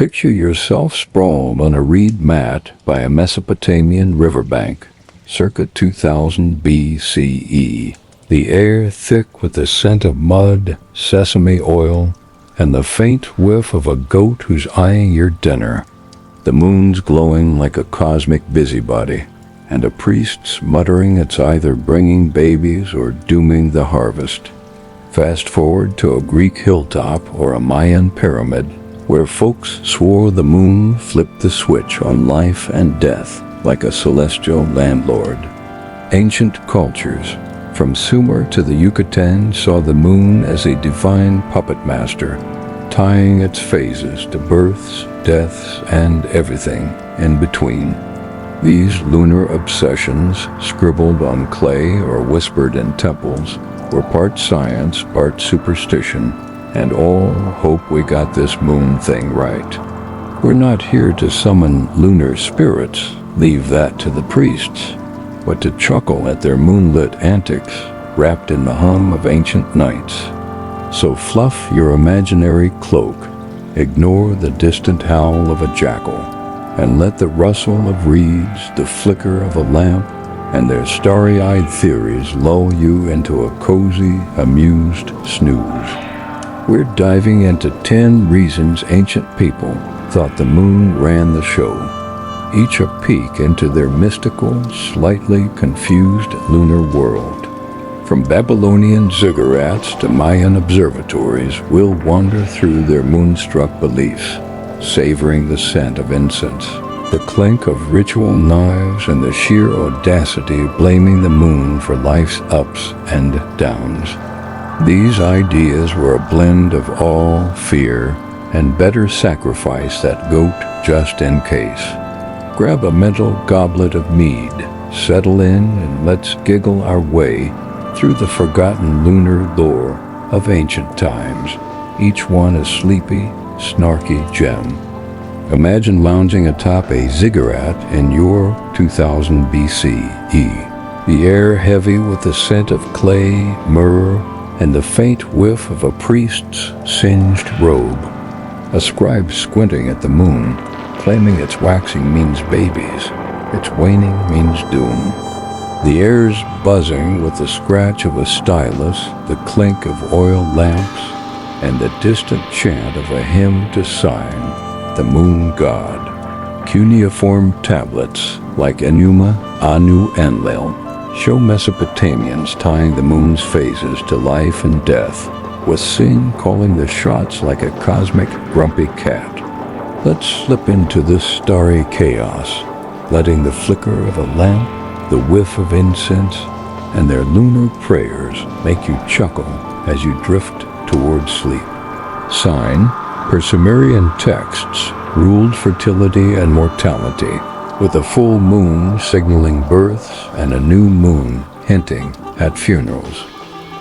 Picture yourself sprawled on a reed mat by a Mesopotamian riverbank, circa 2000 BCE. The air thick with the scent of mud, sesame oil, and the faint whiff of a goat who's eyeing your dinner. The moon's glowing like a cosmic busybody, and a priest's muttering it's either bringing babies or dooming the harvest. Fast forward to a Greek hilltop or a Mayan pyramid, where folks swore the moon flipped the switch on life and death like a celestial landlord. Ancient cultures, from Sumer to the Yucatan, saw the moon as a divine puppet master, tying its phases to births, deaths, and everything in between. These lunar obsessions, scribbled on clay or whispered in temples, were part science, part superstition, and all hope we got this moon thing right. We're not here to summon lunar spirits, leave that to the priests, but to chuckle at their moonlit antics, wrapped in the hum of ancient nights. So fluff your imaginary cloak, ignore the distant howl of a jackal, and let the rustle of reeds, the flicker of a lamp, and their starry-eyed theories lull you into a cozy, amused snooze. We're diving into 10 reasons ancient people thought the moon ran the show, each a peek into their mystical, slightly confused lunar world. From Babylonian ziggurats to Mayan observatories, we'll wander through their moonstruck beliefs, savoring the scent of incense, the clink of ritual knives, and the sheer audacity of blaming the moon for life's ups and downs. These ideas were a blend of awe, fear, and better sacrifice that goat just in case. Grab a mental goblet of mead, settle in, and let's giggle our way through the forgotten lunar lore of ancient times, each one a sleepy, snarky gem. Imagine lounging atop a ziggurat in your 2000 BCE, the air heavy with the scent of clay, myrrh, and the faint whiff of a priest's singed robe. A scribe squinting at the moon, claiming its waxing means babies, its waning means doom. The air's buzzing with the scratch of a stylus, the clink of oil lamps, and the distant chant of a hymn to sign the moon god. Cuneiform tablets like Enuma, Anu, Enlil show Mesopotamians tying the moon's phases to life and death, with Sin calling the shots like a cosmic grumpy cat. Let's slip into this starry chaos, letting the flicker of a lamp, the whiff of incense, and their lunar prayers make you chuckle as you drift towards sleep. Sign, per Sumerian texts, ruled fertility and mortality, with a full moon signaling births and a new moon hinting at funerals.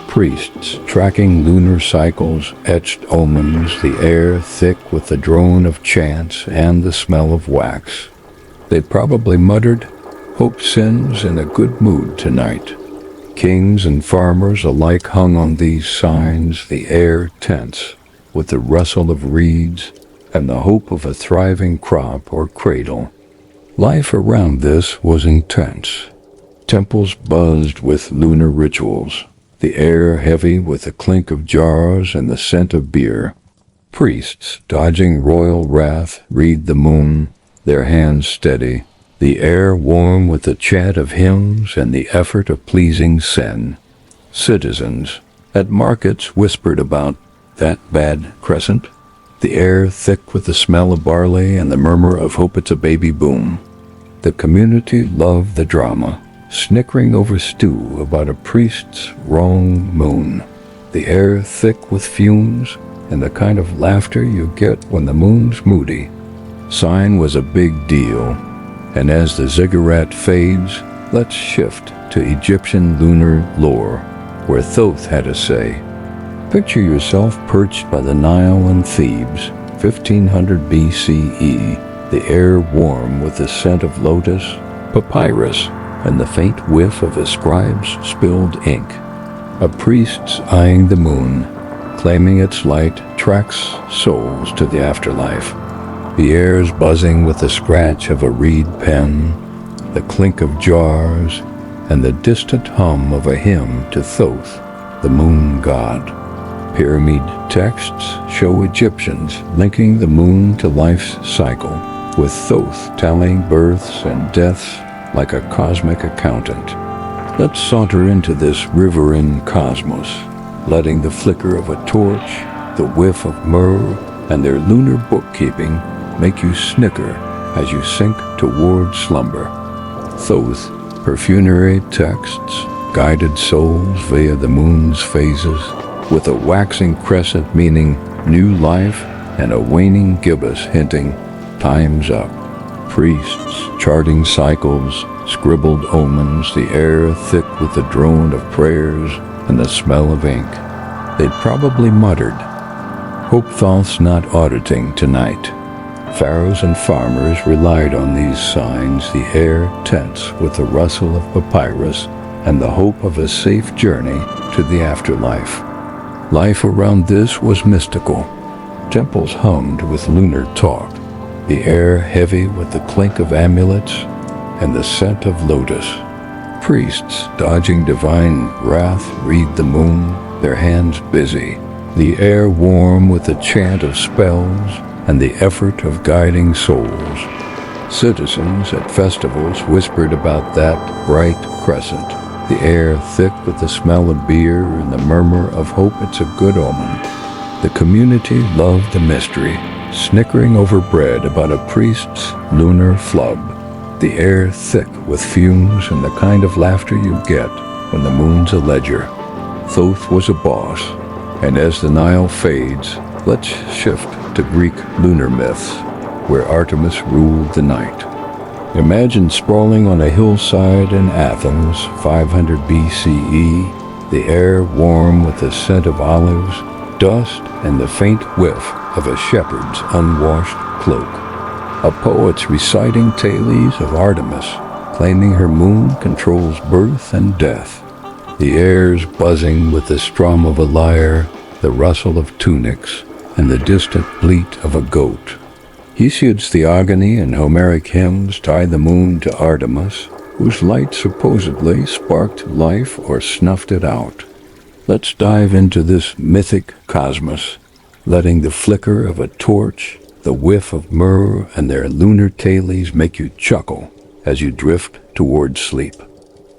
Priests tracking lunar cycles etched omens, the air thick with the drone of chants and the smell of wax. They probably muttered, "Hope Sin's in a good mood tonight." Kings and farmers alike hung on these signs, the air tense with the rustle of reeds and the hope of a thriving crop or cradle. Life around this was intense. Temples buzzed with lunar rituals, the air heavy with the clink of jars and the scent of beer. Priests, dodging royal wrath, read the moon, their hands steady, the air warm with the chant of hymns and the effort of pleasing Sen. Citizens, at markets, whispered about that bad crescent, the air thick with the smell of barley and the murmur of hope it's a baby boom. The community loved the drama, snickering over stew about a priest's wrong moon, the air thick with fumes and the kind of laughter you get when the moon's moody. Sign was a big deal, and as the ziggurat fades, let's shift to Egyptian lunar lore, where Thoth had a say. Picture yourself perched by the Nile in Thebes, 1500 BCE, the air warm with the scent of lotus, papyrus, and the faint whiff of a scribe's spilled ink. A priest's eyeing the moon, claiming its light tracks souls to the afterlife. The air's buzzing with the scratch of a reed pen, the clink of jars, and the distant hum of a hymn to Thoth, the moon god. Pyramid texts show Egyptians linking the moon to life's cycle, with Thoth tallying births and deaths like a cosmic accountant. Let's saunter into this riverine cosmos, letting the flicker of a torch, the whiff of myrrh, and their lunar bookkeeping make you snicker as you sink toward slumber. Thoth, her funerary texts, guided souls via the moon's phases, with a waxing crescent meaning new life and a waning gibbous hinting time's up. Priests charting cycles, scribbled omens, the air thick with the drone of prayers and the smell of ink. They'd probably muttered, "Hope Thoth's not auditing tonight." Pharaohs and farmers relied on these signs, the air tense with the rustle of papyrus and the hope of a safe journey to the afterlife. Life around this was mystical. Temples hummed with lunar talk, the air heavy with the clink of amulets and the scent of lotus. Priests dodging divine wrath read the moon, their hands busy, the air warm with the chant of spells and the effort of guiding souls. Citizens at festivals whispered about that bright crescent, the air thick with the smell of beer and the murmur of hope it's a good omen. The community loved the mystery, snickering over bread about a priest's lunar flub, the air thick with fumes and the kind of laughter you get when the moon's a ledger. Thoth was a boss, and as the Nile fades, let's shift to Greek lunar myths, where Artemis ruled the night. Imagine sprawling on a hillside in Athens, 500 BCE, the air warm with the scent of olives, dust, and the faint whiff of a shepherd's unwashed cloak. A poet's reciting tales of Artemis, claiming her moon controls birth and death. The air's buzzing with the strum of a lyre, the rustle of tunics, and the distant bleat of a goat. Hesiod's Theogony and Homeric hymns tie the moon to Artemis, whose light supposedly sparked life or snuffed it out. Let's dive into this mythic cosmos, letting the flicker of a torch, the whiff of myrrh, and their lunar tales make you chuckle as you drift toward sleep.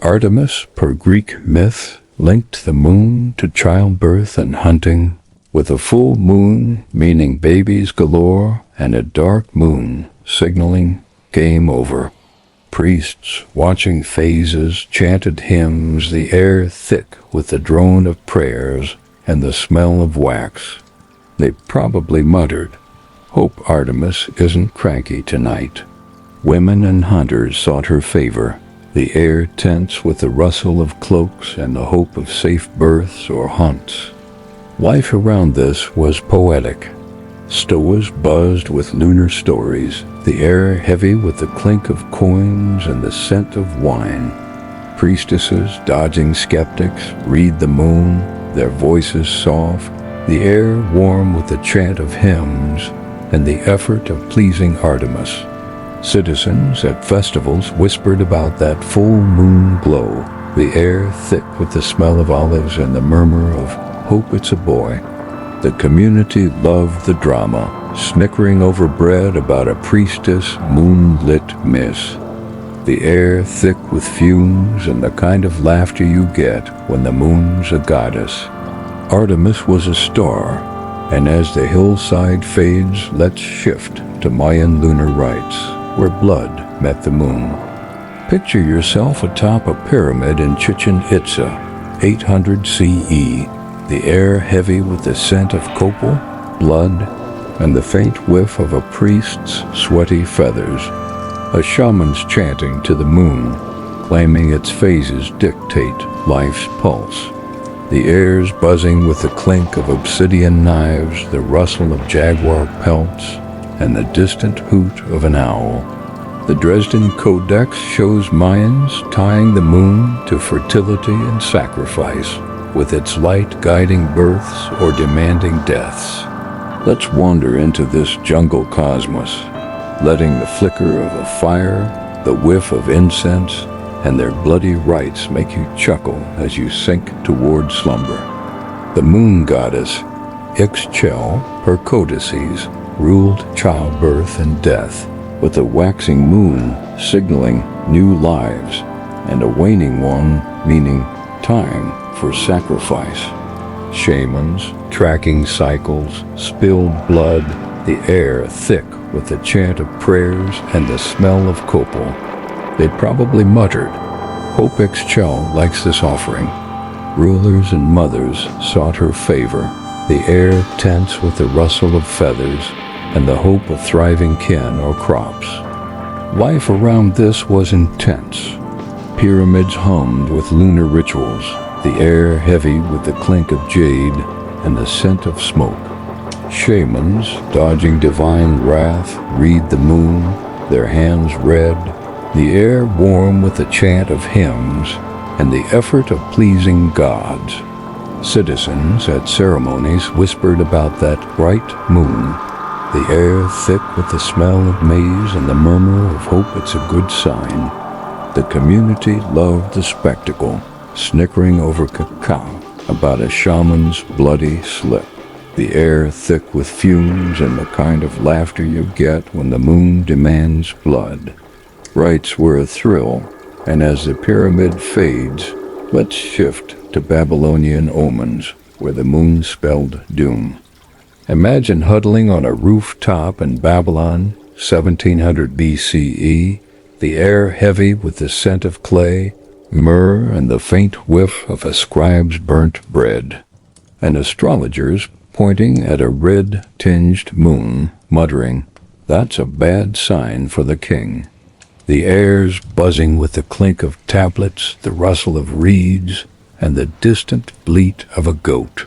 Artemis, per Greek myth, linked the moon to childbirth and hunting, with a full moon meaning babies galore and a dark moon signaling game over. Priests, watching phases, chanted hymns, the air thick with the drone of prayers and the smell of wax. They probably muttered, "Hope Artemis isn't cranky tonight." Women and hunters sought her favor, the air tense with the rustle of cloaks and the hope of safe births or hunts. Life around this was poetic. Stoas buzzed with lunar stories, the air heavy with the clink of coins and the scent of wine. Priestesses, dodging skeptics, read the moon, their voices soft, the air warm with the chant of hymns and the effort of pleasing Artemis. Citizens at festivals whispered about that full moon glow, the air thick with the smell of olives and the murmur of hope it's a boy. The community loved the drama, snickering over bread about a priestess moonlit miss. The air thick with fumes and the kind of laughter you get when the moon's a goddess. Artemis was a star, and as the hillside fades, let's shift to Mayan lunar rites, where blood met the moon. Picture yourself atop a pyramid in Chichen Itza, 800 CE, the air heavy with the scent of copal, blood, and the faint whiff of a priest's sweaty feathers. A shaman's chanting to the moon, claiming its phases dictate life's pulse. The air's buzzing with the clink of obsidian knives, the rustle of jaguar pelts, and the distant hoot of an owl. The Dresden Codex shows Mayans tying the moon to fertility and sacrifice, with its light guiding births or demanding deaths. Let's wander into this jungle cosmos, letting the flicker of a fire, the whiff of incense, and their bloody rites make you chuckle as you sink toward slumber. The moon goddess, Ixchel, her codices, ruled childbirth and death, with a waxing moon signaling new lives, and a waning one meaning time for sacrifice. Shamans, tracking cycles, spilled blood, the air thick with the chant of prayers and the smell of copal. They'd probably muttered, "Hope Ixchel likes this offering." Rulers and mothers sought her favor, the air tense with the rustle of feathers and the hope of thriving kin or crops. Life around this was intense. Pyramids hummed with lunar rituals, the air heavy with the clink of jade and the scent of smoke. Shamans, dodging divine wrath, read the moon, their hands red, the air warm with the chant of hymns and the effort of pleasing gods. Citizens at ceremonies whispered about that bright moon, the air thick with the smell of maize and the murmur of hope it's a good sign. The community loved the spectacle, snickering over cacao about a shaman's bloody slip. The air thick with fumes and the kind of laughter you get when the moon demands blood. Rites were a thrill, and as the pyramid fades, let's shift to Babylonian omens, where the moon spelled doom. Imagine huddling on a rooftop in Babylon, 1700 BCE, the air heavy with the scent of clay, myrrh, and the faint whiff of a scribe's burnt bread, and astrologers pointing at a red-tinged moon, muttering, "That's a bad sign for the king." The airs buzzing with the clink of tablets, the rustle of reeds, and the distant bleat of a goat.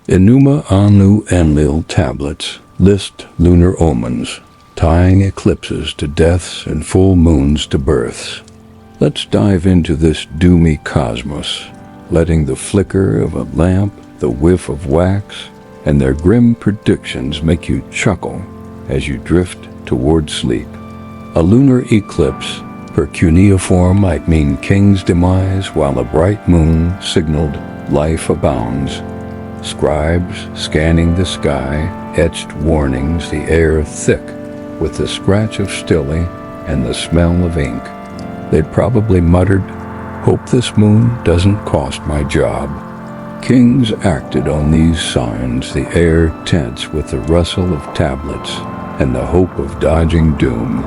Enuma Anu Enlil tablets list lunar omens, tying eclipses to deaths and full moons to births. Let's dive into this doomy cosmos, letting the flicker of a lamp, the whiff of wax, and their grim predictions make you chuckle as you drift toward sleep. A lunar eclipse, per cuneiform, might mean king's demise, while a bright moon signaled life abounds. Scribes scanning the sky etched warnings, the air thick with the scratch of stili and the smell of ink. They'd probably muttered, "Hope this moon doesn't cost my job." Kings acted on these signs, the air tense with the rustle of tablets and the hope of dodging doom.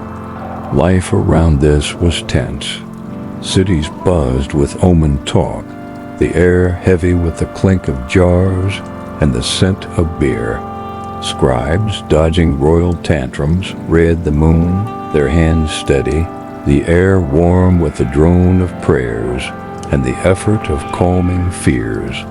Life around this was tense. Cities buzzed with omen talk, the air heavy with the clink of jars and the scent of beer. Scribes, dodging royal tantrums, read the moon, their hands steady, the air warm with the drone of prayers and the effort of calming fears.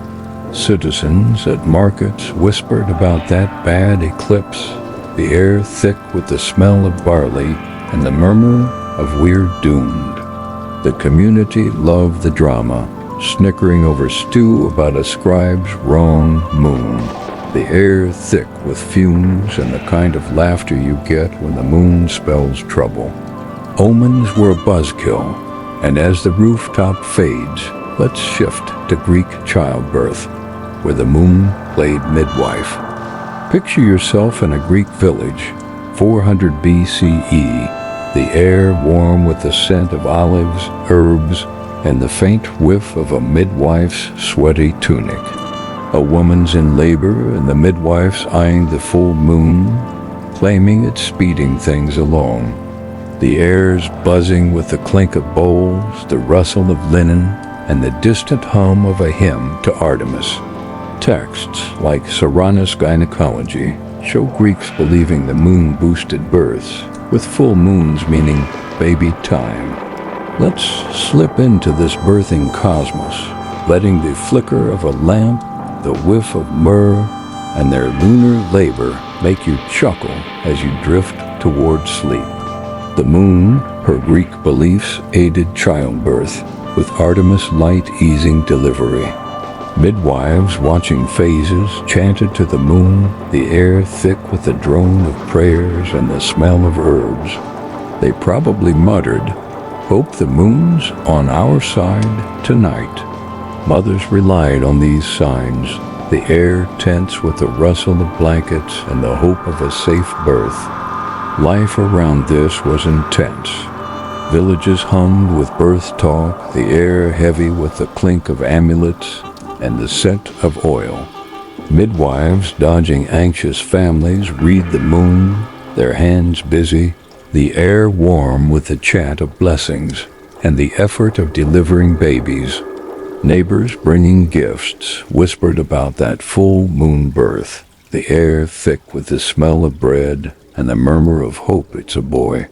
Citizens at markets whispered about that bad eclipse, the air thick with the smell of barley and the murmur of we're doomed. The community loved the drama, snickering over stew about a scribe's wrong moon. The air thick with fumes and the kind of laughter you get when the moon spells trouble. Omens were a buzzkill, and as the rooftop fades, let's shift to Greek childbirth, where the moon played midwife. Picture yourself in a Greek village, 400 BCE, the air warm with the scent of olives, herbs, and the faint whiff of a midwife's sweaty tunic. A woman's in labor and the midwife's eyeing the full moon, claiming it's speeding things along. The air's buzzing with the clink of bowls, the rustle of linen, and the distant hum of a hymn to Artemis. Texts like Soranus Gynecology show Greeks believing the moon boosted births, with full moons meaning baby time. Let's slip into this birthing cosmos, letting the flicker of a lamp, the whiff of myrrh, and their lunar labor make you chuckle as you drift toward sleep. The moon, per Greek beliefs, aided childbirth, with Artemis light easing delivery. Midwives watching phases chanted to the moon, the air thick with the drone of prayers and the smell of herbs. They probably muttered, "Hope the moon's on our side tonight." Mothers relied on these signs, the air tense with the rustle of blankets and the hope of a safe birth. Life around this was intense. Villages hummed with birth talk, the air heavy with the clink of amulets and the scent of oil. Midwives dodging anxious families read the moon, their hands busy, the air warm with the chant of blessings and the effort of delivering babies. Neighbors bringing gifts whispered about that full moon birth, the air thick with the smell of bread and the murmur of hope it's a boy.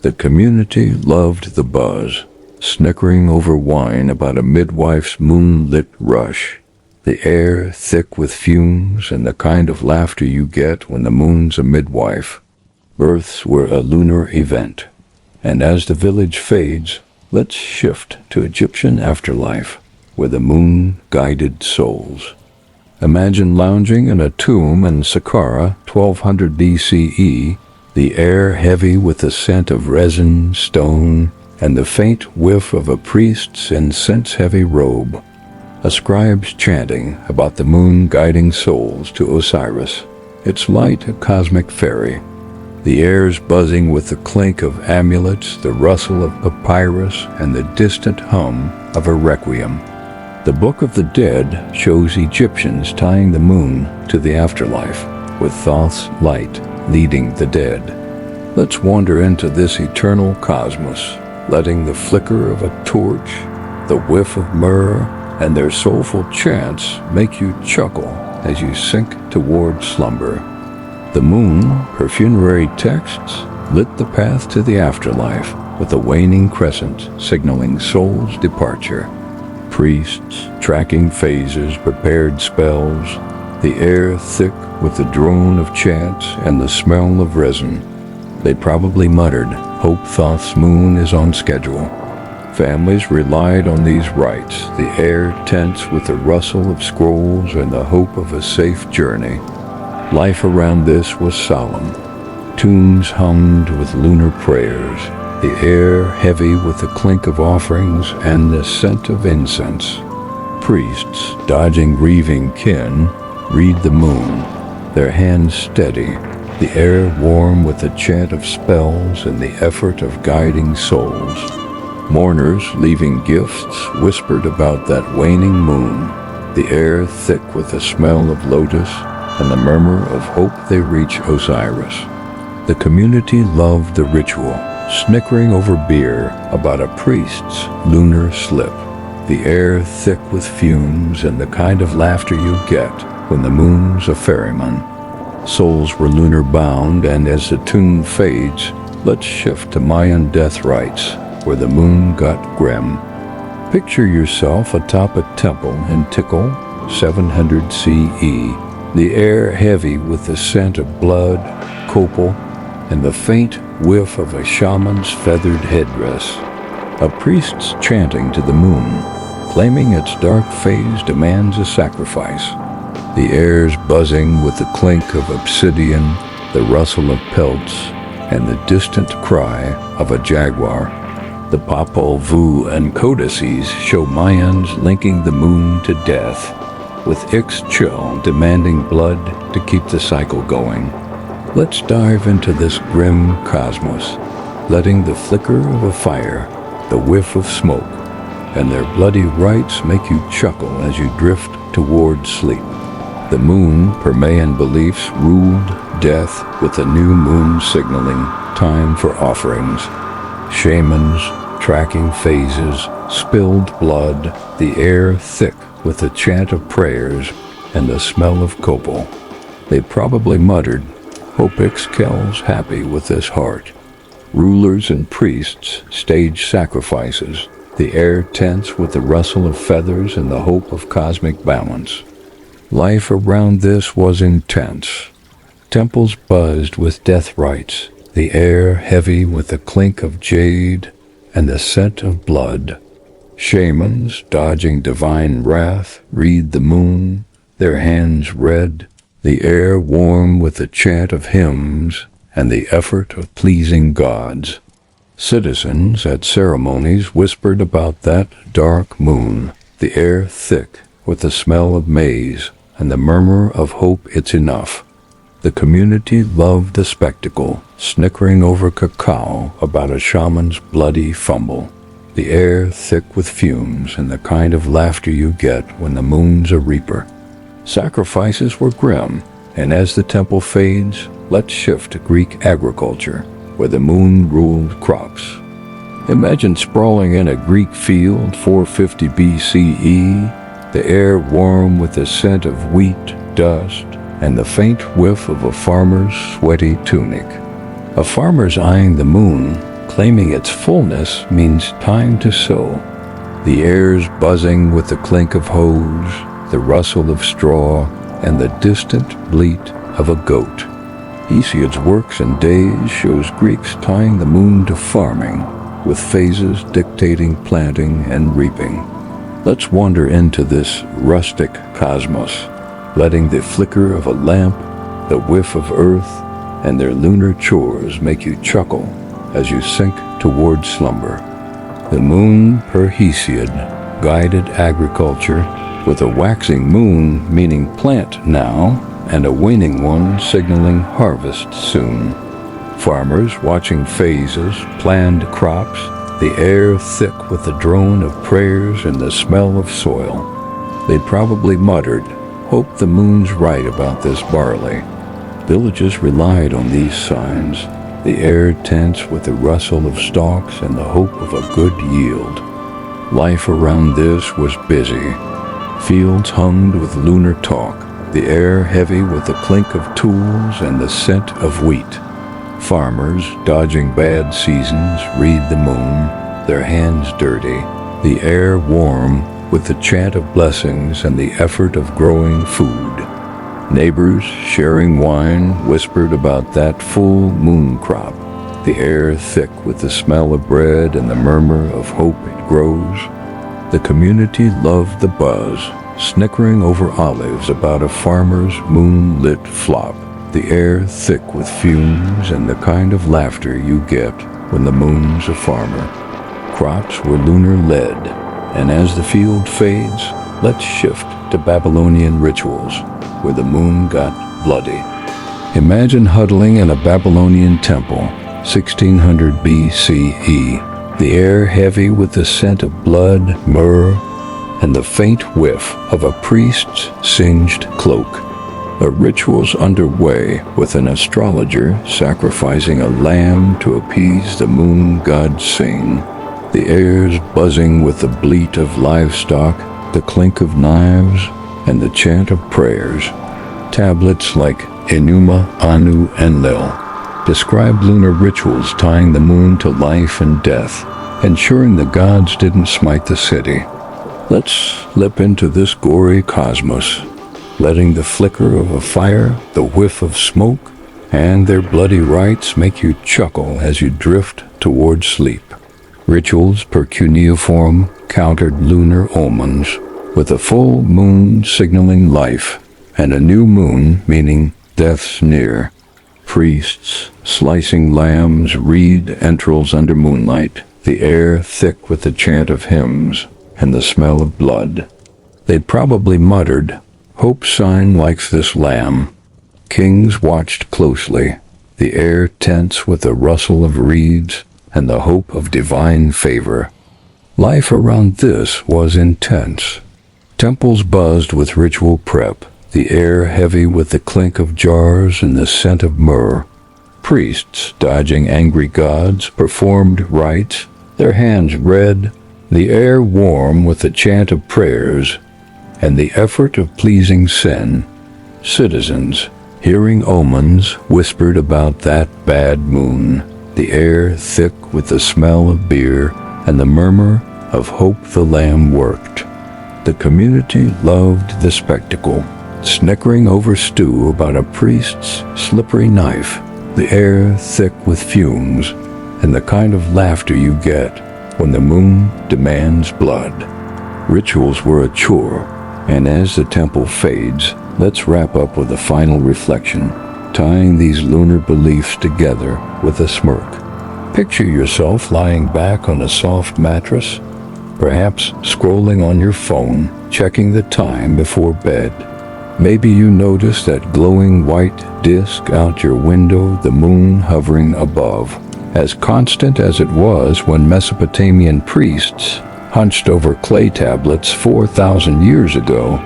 The community loved the buzz, snickering over wine about a midwife's moonlit rush, the air thick with fumes and the kind of laughter you get when the moon's a midwife. Births were a lunar event, and as the village fades, let's shift to Egyptian afterlife, where the moon guided souls. Imagine lounging in a tomb in Saqqara, 1200 BCE, the air heavy with the scent of resin, stone, and the faint whiff of a priest's incense-heavy robe. A scribe's chanting about the moon guiding souls to Osiris, its light a cosmic fairy. The air's buzzing with the clink of amulets, the rustle of papyrus, and the distant hum of a requiem. The Book of the Dead shows Egyptians tying the moon to the afterlife, with Thoth's light leading the dead. Let's wander into this eternal cosmos, letting the flicker of a torch, the whiff of myrrh, and their soulful chants make you chuckle as you sink toward slumber. The moon, her funerary texts, lit the path to the afterlife with a waning crescent signaling soul's departure. Priests, tracking phases, prepared spells, the air thick with the drone of chants and the smell of resin. They probably muttered, "Hope Thoth's moon is on schedule." Families relied on these rites, the air tense with the rustle of scrolls and the hope of a safe journey. Life around this was solemn. Tombs hummed with lunar prayers, the air heavy with the clink of offerings and the scent of incense. Priests, dodging grieving kin, read the moon, their hands steady, the air warm with the chant of spells and the effort of guiding souls. Mourners, leaving gifts, whispered about that waning moon, the air thick with the smell of lotus and the murmur of hope they reach Osiris. The community loved the ritual, snickering over beer about a priest's lunar slip, the air thick with fumes and the kind of laughter you get when the moon's a ferryman. Souls were lunar bound, and as the tune fades, let's shift to Mayan death rites, where the moon got grim. Picture yourself atop a temple in Tikal, 700 CE, the air heavy with the scent of blood, copal, and the faint whiff of a shaman's feathered headdress. A priest's chanting to the moon, claiming its dark phase demands a sacrifice. The air's buzzing with the clink of obsidian, the rustle of pelts, and the distant cry of a jaguar. The Popol Vuh and codices show Mayans linking the moon to death, with Ixchel demanding blood to keep the cycle going. Let's dive into this grim cosmos, letting the flicker of a fire, the whiff of smoke, and their bloody rites make you chuckle as you drift toward sleep. The moon, per Mayan beliefs, ruled death, with the new moon signaling time for offerings. Shamans, tracking phases, spilled blood, the air thick with the chant of prayers and the smell of copal. They probably muttered, "Hope Ixchel's happy with this heart." Rulers and priests staged sacrifices, the air tense with the rustle of feathers and the hope of cosmic balance. Life around this was intense. Temples buzzed with death rites, the air heavy with the clink of jade and the scent of blood. Shamans, dodging divine wrath, read the moon, their hands red, the air warm with the chant of hymns and the effort of pleasing gods. Citizens at ceremonies whispered about that dark moon, the air thick with the smell of maize and the murmur of hope it's enough. The community loved the spectacle, snickering over cacao about a shaman's bloody fumble. The air thick with fumes and the kind of laughter you get when the moon's a reaper. Sacrifices were grim, and as the temple fades, let's shift to Greek agriculture, where the moon ruled crops. Imagine sprawling in a Greek field 450 BCE, the air warm with the scent of wheat, dust, and the faint whiff of a farmer's sweaty tunic. A farmer's eyeing the moon, claiming its fullness means time to sow. The air's buzzing with the clink of hoes, the rustle of straw, and the distant bleat of a goat. Hesiod's Works and Days shows Greeks tying the moon to farming, with phases dictating planting and reaping. Let's wander into this rustic cosmos, letting the flicker of a lamp, the whiff of earth, and their lunar chores make you chuckle as you sink toward slumber. The moon, per Hesiod, guided agriculture, with a waxing moon meaning plant now, and a waning one signaling harvest soon. Farmers watching phases, planned crops, the air thick with the drone of prayers and the smell of soil. They'd probably muttered, "Hope the moon's right about this barley." Villages relied on these signs, the air tense with the rustle of stalks and the hope of a good yield. Life around this was busy. Fields hummed with lunar talk, the air heavy with the clink of tools and the scent of wheat. Farmers, dodging bad seasons, read the moon, their hands dirty, the air warm with the chant of blessings and the effort of growing food. Neighbors, sharing wine, whispered about that full moon crop, the air thick with the smell of bread and the murmur of hope it grows. The community loved the buzz, snickering over olives about a farmer's moonlit flop, the air thick with fumes and the kind of laughter you get when the moon's a farmer. Crops were lunar-led, and as the field fades, let's shift to Babylonian rituals, where the moon got bloody. Imagine huddling in a Babylonian temple, 1600 BCE, the air heavy with the scent of blood, myrrh, and the faint whiff of a priest's singed cloak. A ritual's underway with an astrologer sacrificing a lamb to appease the moon god Sing. The air's buzzing with the bleat of livestock, the clink of knives, and the chant of prayers. Tablets like Enuma, Anu, and Lil describe lunar rituals tying the moon to life and death, ensuring the gods didn't smite the city. Let's slip into this gory cosmos, letting the flicker of a fire, the whiff of smoke, and their bloody rites make you chuckle as you drift toward sleep. Rituals per cuneiform countered lunar omens, with a full moon signaling life, and a new moon meaning death's near. Priests, slicing lambs, reed entrails under moonlight, the air thick with the chant of hymns and the smell of blood. They'd probably muttered, "Hope's sign likes this lamb." Kings watched closely, the air tense with the rustle of reeds and the hope of divine favor. Life around this was intense. Temples buzzed with ritual prep, the air heavy with the clink of jars and the scent of myrrh. Priests, dodging angry gods, performed rites, their hands red, the air warm with the chant of prayers and the effort of pleasing sin. Citizens, hearing omens, whispered about that bad moon, the air thick with the smell of beer and the murmur of hope the lamb worked. The community loved the spectacle, snickering over stew about a priest's slippery knife, the air thick with fumes, and the kind of laughter you get when the moon demands blood. Rituals were a chore, and as the temple fades, let's wrap up with a final reflection, tying these lunar beliefs together with a smirk. Picture yourself lying back on a soft mattress, perhaps scrolling on your phone, checking the time before bed. Maybe you notice that glowing white disk out your window, the moon hovering above. As constant as it was when Mesopotamian priests hunched over clay tablets 4,000 years ago,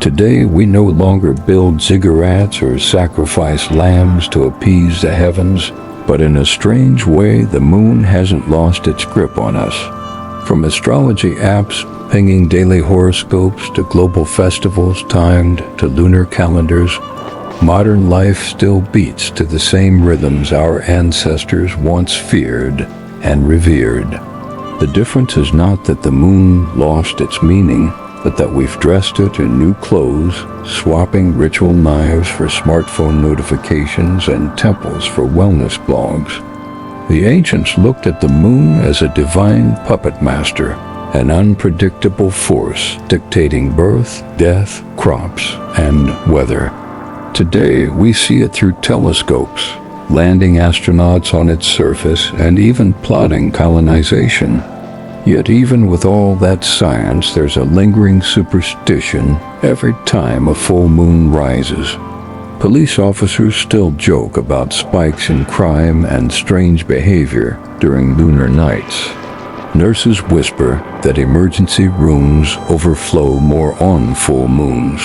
today we no longer build ziggurats or sacrifice lambs to appease the heavens, but in a strange way the moon hasn't lost its grip on us. From astrology apps pinging daily horoscopes to global festivals timed to lunar calendars, modern life still beats to the same rhythms our ancestors once feared and revered. The difference is not that the moon lost its meaning, but that we've dressed it in new clothes, swapping ritual knives for smartphone notifications and temples for wellness blogs. The ancients looked at the moon as a divine puppet master, an unpredictable force dictating birth, death, crops, and weather. Today, we see it through telescopes, landing astronauts on its surface, and even plotting colonization. Yet even with all that science, there's a lingering superstition every time a full moon rises. Police officers still joke about spikes in crime and strange behavior during lunar nights. Nurses whisper that emergency rooms overflow more on full moons.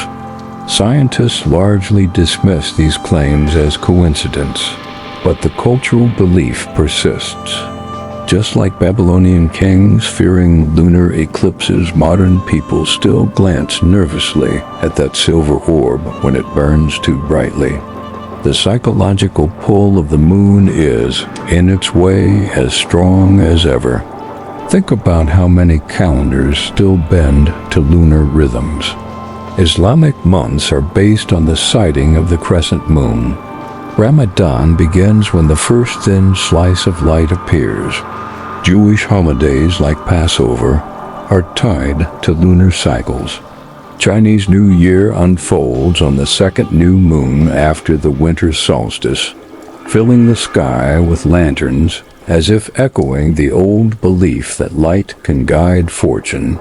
Scientists largely dismiss these claims as coincidence, but the cultural belief persists. Just like Babylonian kings fearing lunar eclipses, modern people still glance nervously at that silver orb when it burns too brightly. The psychological pull of the moon is, in its way, as strong as ever. Think about how many calendars still bend to lunar rhythms. Islamic months are based on the sighting of the crescent moon. Ramadan begins when the first thin slice of light appears. Jewish holidays like Passover are tied to lunar cycles. Chinese New Year unfolds on the second new moon after the winter solstice, filling the sky with lanterns as if echoing the old belief that light can guide fortune.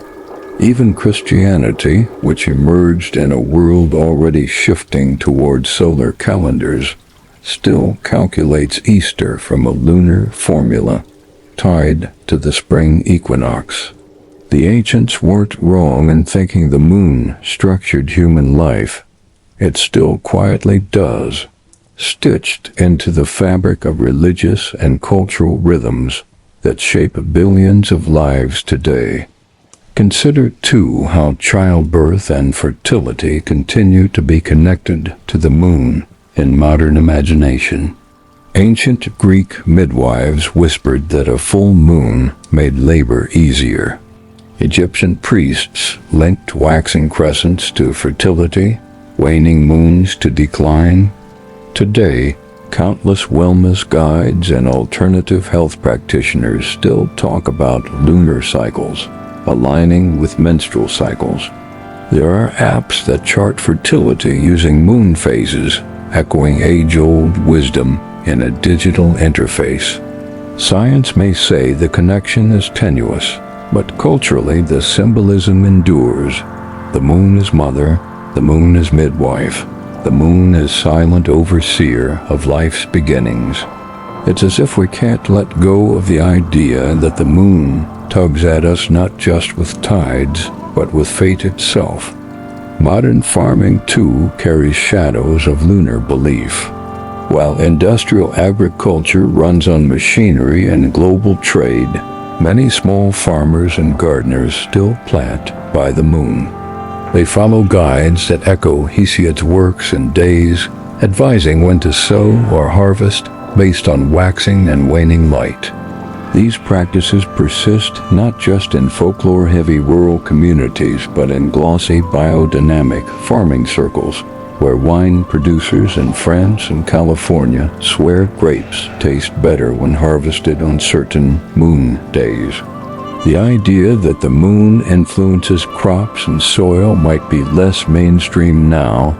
Even Christianity, which emerged in a world already shifting towards solar calendars, still calculates Easter from a lunar formula tied to the spring equinox. The ancients weren't wrong in thinking the moon structured human life. It still quietly does, stitched into the fabric of religious and cultural rhythms that shape billions of lives today. Consider, too, how childbirth and fertility continue to be connected to the moon in modern imagination. Ancient Greek midwives whispered that a full moon made labor easier. Egyptian priests linked waxing crescents to fertility, waning moons to decline. Today, countless wellness guides and alternative health practitioners still talk about lunar cycles, aligning with menstrual cycles. There are apps that chart fertility using moon phases, echoing age-old wisdom in a digital interface. Science may say the connection is tenuous, but culturally the symbolism endures. The moon is mother, the moon is midwife, the moon is silent overseer of life's beginnings. It's as if we can't let go of the idea that the moon tugs at us not just with tides, but with fate itself. Modern farming, too, carries shadows of lunar belief. While industrial agriculture runs on machinery and global trade, many small farmers and gardeners still plant by the moon. They follow guides that echo Hesiod's works and days, advising when to sow or harvest based on waxing and waning light. These practices persist not just in folklore-heavy rural communities, but in glossy biodynamic farming circles, where wine producers in France and California swear grapes taste better when harvested on certain moon days. The idea that the moon influences crops and soil might be less mainstream now,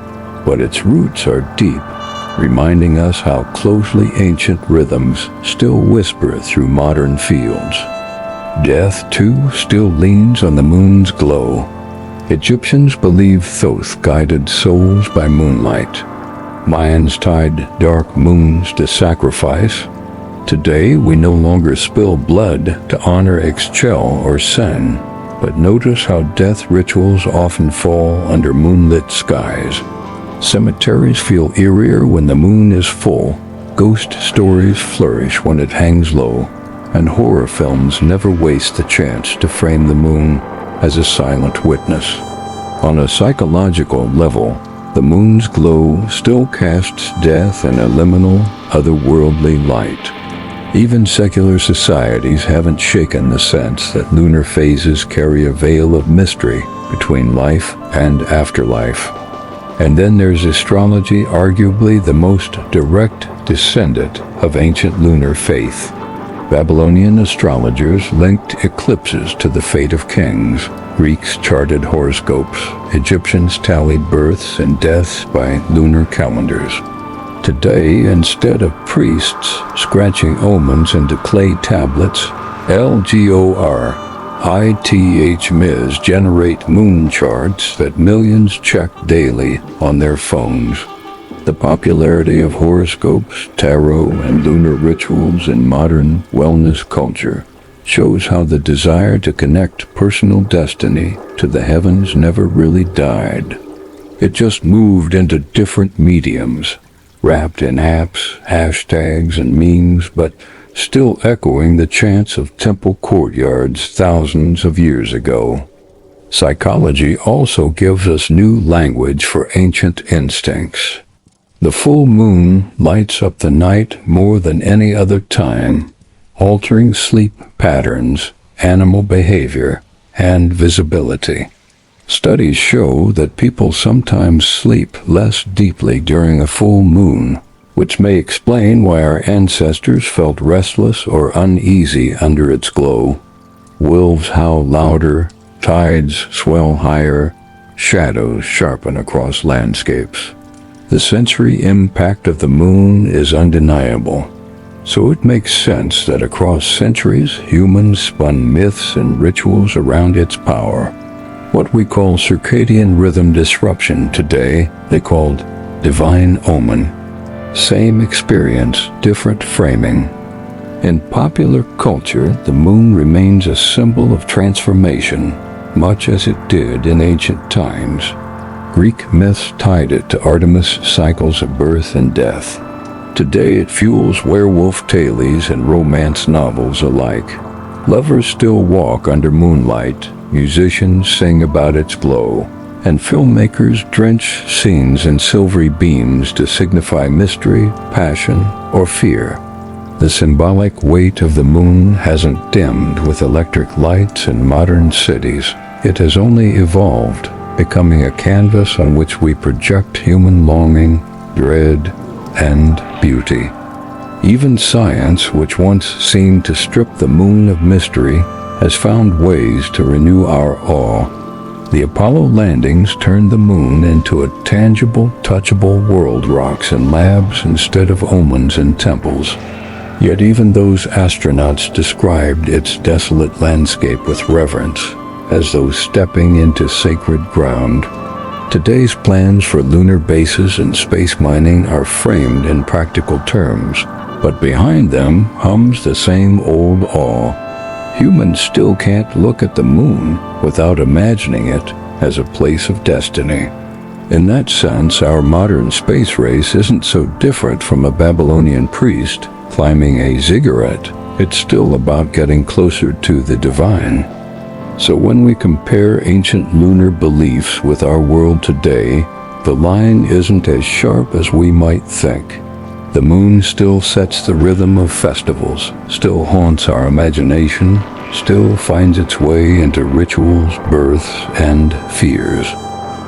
but its roots are deep, reminding us how closely ancient rhythms still whisper through modern fields. Death, too, still leans on the moon's glow. Egyptians believed Thoth guided souls by moonlight. Mayans tied dark moons to sacrifice. Today, we no longer spill blood to honor Ixchel or Sen, but notice how death rituals often fall under moonlit skies. Cemeteries feel eerier when the moon is full, ghost stories flourish when it hangs low, and horror films never waste the chance to frame the moon as a silent witness. On a psychological level, the moon's glow still casts death in a liminal, otherworldly light. Even secular societies haven't shaken the sense that lunar phases carry a veil of mystery between life and afterlife. And then there's astrology, arguably the most direct descendant of ancient lunar faith. Babylonian astrologers linked eclipses to the fate of kings. Greeks charted horoscopes. Egyptians tallied births and deaths by lunar calendars. Today, instead of priests scratching omens into clay tablets, algorithms generate moon charts that millions check daily on their phones. The popularity of horoscopes, tarot, and lunar rituals in modern wellness culture shows how the desire to connect personal destiny to the heavens never really died. It just moved into different mediums, wrapped in apps, hashtags, and memes, but still echoing the chants of temple courtyards thousands of years ago. Psychology also gives us new language for ancient instincts. The full moon lights up the night more than any other time, altering sleep patterns, animal behavior, and visibility. Studies show that people sometimes sleep less deeply during a full moon, which may explain why our ancestors felt restless or uneasy under its glow. Wolves howl louder, tides swell higher, shadows sharpen across landscapes. The sensory impact of the moon is undeniable, so it makes sense that across centuries humans spun myths and rituals around its power. What we call circadian rhythm disruption today, they called divine omen. Same experience, different framing. In popular culture, the moon remains a symbol of transformation, much as it did in ancient times. Greek myths tied it to Artemis' cycles of birth and death. Today it fuels werewolf tales and romance novels alike. Lovers still walk under moonlight, musicians sing about its glow, and filmmakers drench scenes in silvery beams to signify mystery, passion, or fear. The symbolic weight of the moon hasn't dimmed with electric lights in modern cities. It has only evolved, becoming a canvas on which we project human longing, dread, and beauty. Even science, which once seemed to strip the moon of mystery, has found ways to renew our awe. The Apollo landings turned the moon into a tangible, touchable world, rocks in labs instead of omens in temples. Yet even those astronauts described its desolate landscape with reverence, as though stepping into sacred ground. Today's plans for lunar bases and space mining are framed in practical terms, but behind them hums the same old awe. Humans still can't look at the moon without imagining it as a place of destiny. In that sense, our modern space race isn't so different from a Babylonian priest climbing a ziggurat. It's still about getting closer to the divine. So when we compare ancient lunar beliefs with our world today, the line isn't as sharp as we might think. The moon still sets the rhythm of festivals, still haunts our imagination, still finds its way into rituals, births, and fears.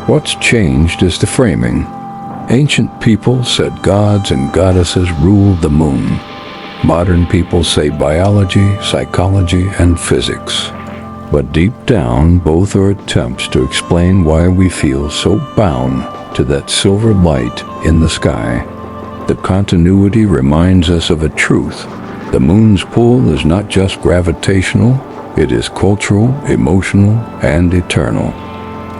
What's changed is the framing. Ancient people said gods and goddesses ruled the moon. Modern people say biology, psychology, and physics. But deep down, both are attempts to explain why we feel so bound to that silver light in the sky. The continuity reminds us of a truth. The moon's pull is not just gravitational, it is cultural, emotional, and eternal.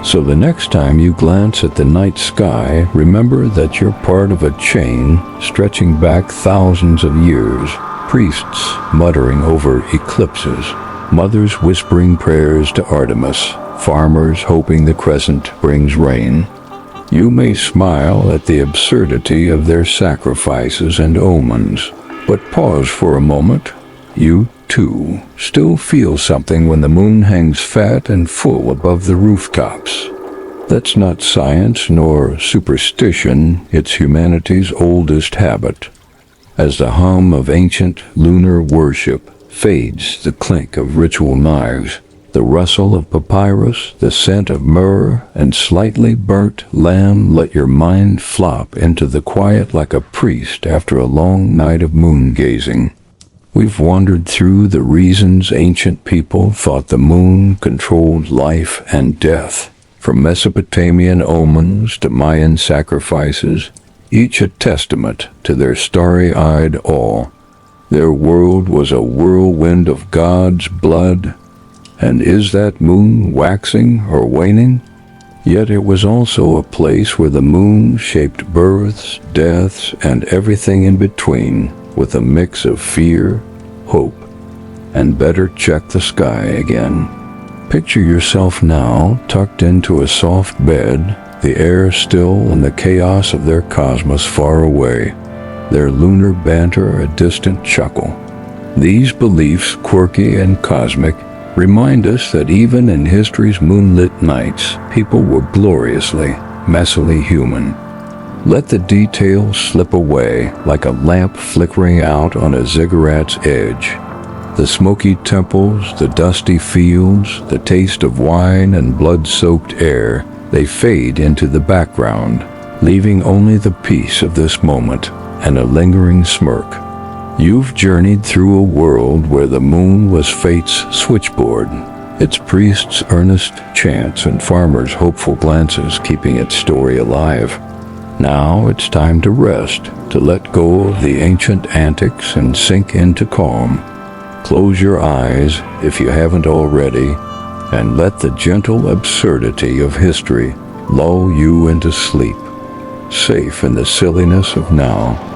So the next time you glance at the night sky, remember that you're part of a chain stretching back thousands of years. Priests muttering over eclipses, mothers whispering prayers to Artemis, farmers hoping the crescent brings rain. You may smile at the absurdity of their sacrifices and omens, but pause for a moment. You, too, still feel something when the moon hangs fat and full above the rooftops. That's not science nor superstition, it's humanity's oldest habit. As the hum of ancient lunar worship fades, the clink of ritual knives, the rustle of papyrus, the scent of myrrh, and slightly burnt lamb, let your mind flop into the quiet like a priest after a long night of moon gazing. We've wandered through the reasons ancient people thought the moon controlled life and death, from Mesopotamian omens to Mayan sacrifices, each a testament to their starry-eyed awe. Their world was a whirlwind of God's blood. And is that moon waxing or waning? Yet it was also a place where the moon shaped births, deaths, and everything in between, with a mix of fear, hope, and better check the sky again. Picture yourself now, tucked into a soft bed, the air still and the chaos of their cosmos far away, their lunar banter a distant chuckle. These beliefs, quirky and cosmic, remind us that even in history's moonlit nights, people were gloriously, messily human. Let the details slip away like a lamp flickering out on a ziggurat's edge. The smoky temples, the dusty fields, the taste of wine and blood-soaked air, they fade into the background, leaving only the peace of this moment and a lingering smirk. You've journeyed through a world where the moon was fate's switchboard, its priests' earnest chants and farmers' hopeful glances keeping its story alive. Now it's time to rest, to let go of the ancient antics and sink into calm. Close your eyes, if you haven't already, and let the gentle absurdity of history lull you into sleep, safe in the silliness of now.